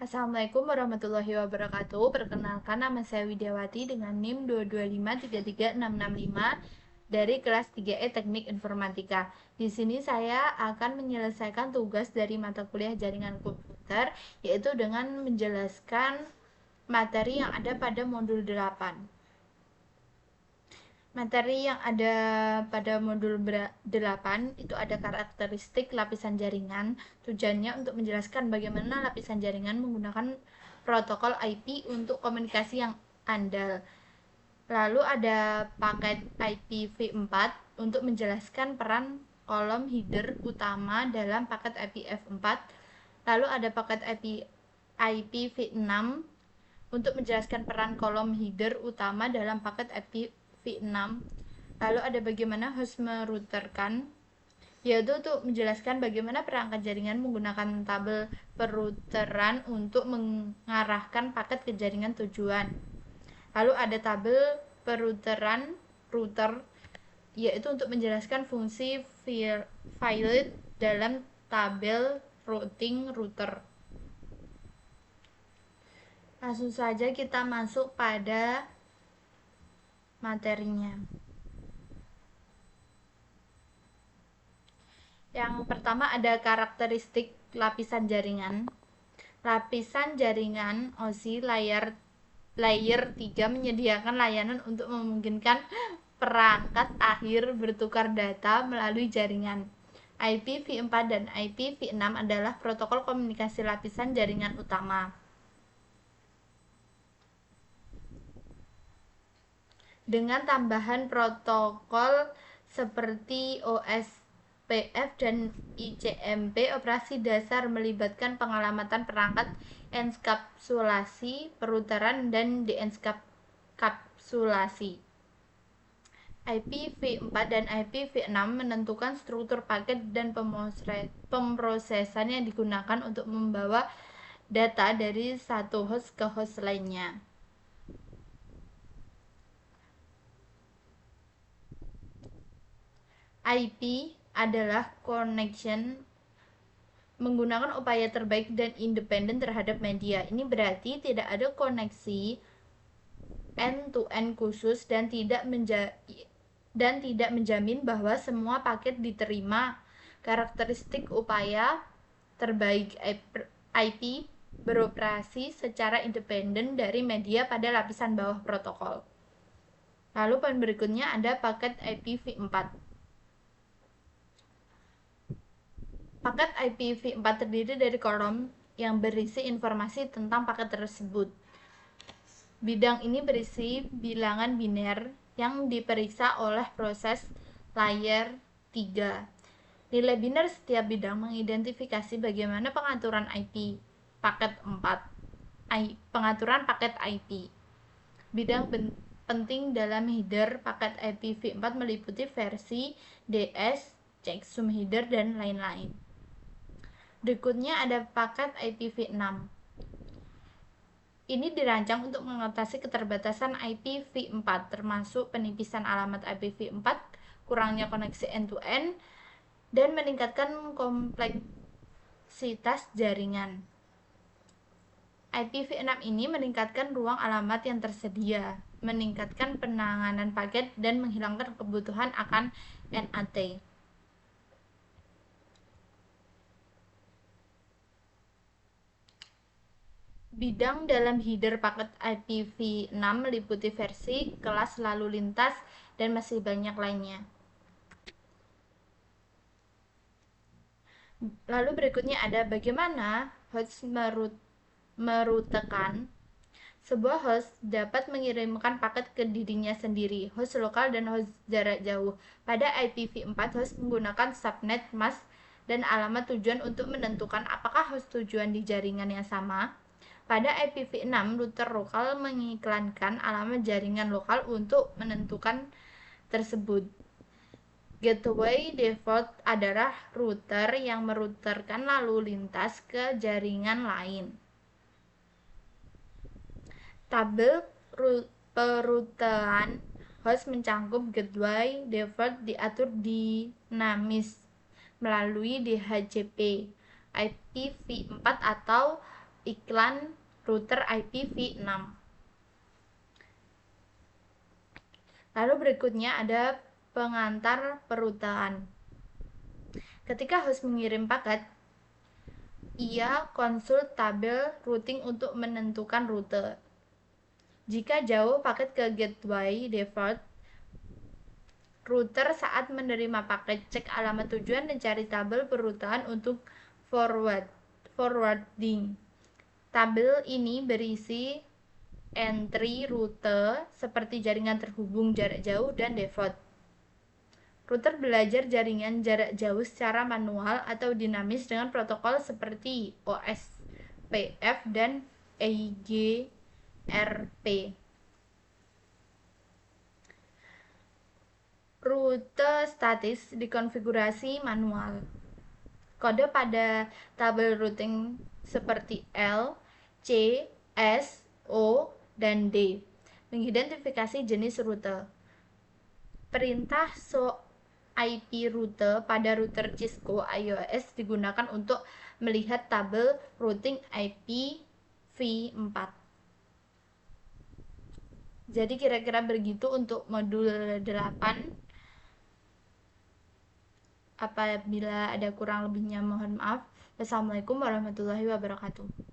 Assalamualaikum warahmatullahi wabarakatuh. Perkenalkan, nama saya Widiawati dengan NIM 225336665 dari kelas 3E Teknik Informatika. Di sini saya akan menyelesaikan tugas dari mata kuliah jaringan komputer, yaitu dengan menjelaskan materi yang ada pada modul 8. Materi yang ada pada modul 8 itu ada karakteristik lapisan jaringan. Tujuannya untuk menjelaskan bagaimana lapisan jaringan menggunakan protokol IP untuk komunikasi yang andal. Lalu ada paket IPv4 untuk menjelaskan peran kolom header utama dalam paket IPv4. Lalu ada paket IPv6 untuk menjelaskan peran kolom header utama dalam paket IPv6. Lalu ada bagaimana host merouterkan, yaitu untuk menjelaskan bagaimana perangkat jaringan menggunakan tabel perouteran untuk mengarahkan paket ke jaringan tujuan. Lalu ada tabel perouteran router, yaitu untuk menjelaskan fungsi field dalam tabel routing router. Langsung saja kita masuk pada materinya. Yang pertama ada karakteristik lapisan jaringan. Lapisan jaringan OSI layer 3 menyediakan layanan untuk memungkinkan perangkat akhir bertukar data melalui jaringan. IPv4 dan IPv6 adalah protokol komunikasi lapisan jaringan utama. Dengan tambahan protokol seperti OSPF dan ICMP, operasi dasar melibatkan pengalamatan perangkat, enskapsulasi, perouteran, dan deenskapsulasi. IPv4 dan IPv6 menentukan struktur paket dan pemrosesan yang digunakan untuk membawa data dari satu host ke host lainnya. IP adalah connection menggunakan upaya terbaik dan independen terhadap media. Ini berarti tidak ada koneksi end-to-end khusus dan tidak menjamin bahwa semua paket diterima. Karakteristik upaya terbaik IP beroperasi secara independen dari media pada lapisan bawah protokol. Lalu poin berikutnya ada paket IPv4. Paket IPv4 terdiri dari kolom yang berisi informasi tentang paket tersebut. Bidang ini berisi bilangan biner yang diperiksa oleh proses layer 3. Nilai biner setiap bidang mengidentifikasi bagaimana pengaturan IP paket 4, pengaturan paket IP. Bidang penting dalam header paket IPv4 meliputi versi, DS, checksum header, dan lain-lain. Berikutnya ada paket IPv6. Ini dirancang untuk mengatasi keterbatasan IPv4, termasuk penipisan alamat IPv4, kurangnya koneksi end-to-end, dan meningkatkan kompleksitas jaringan. IPv6 ini meningkatkan ruang alamat yang tersedia, meningkatkan penanganan paket, dan menghilangkan kebutuhan akan NAT. Bidang dalam header paket IPv6 meliputi versi, kelas lalu lintas, dan masih banyak lainnya. Lalu berikutnya ada bagaimana host meroutekan. Sebuah host dapat mengirimkan paket ke dirinya sendiri, host lokal dan host jarak jauh. Pada IPv4, host menggunakan subnet, mask, dan alamat tujuan untuk menentukan apakah host tujuan di jaringan yang sama. Pada IPv6, router lokal mengiklankan alamat jaringan lokal untuk menentukan tersebut. Gateway default adalah router yang merouterkan lalu lintas ke jaringan lain. Tabel perouteran host mencakup gateway default diatur dinamis melalui DHCP, IPv4 atau iklan router IPv6. Lalu berikutnya ada pengantar perutean. Ketika host mengirim paket, ia konsul tabel routing untuk menentukan rute. Jika jauh paket ke gateway default, router saat menerima paket cek alamat tujuan dan cari tabel perutean untuk forwarding. Tabel ini berisi entry rute seperti jaringan terhubung jarak jauh dan default. Router belajar jaringan jarak jauh secara manual atau dinamis dengan protokol seperti OSPF dan EIGRP. Rute statis dikonfigurasi manual. Kode pada tabel routing seperti L, C, S, O, dan D mengidentifikasi jenis rute. Perintah IP rute pada router Cisco iOS digunakan untuk melihat tabel routing IPv4. Jadi kira-kira begitu untuk modul 8. Apabila ada kurang lebihnya mohon maaf. Wassalamualaikum warahmatullahi wabarakatuh.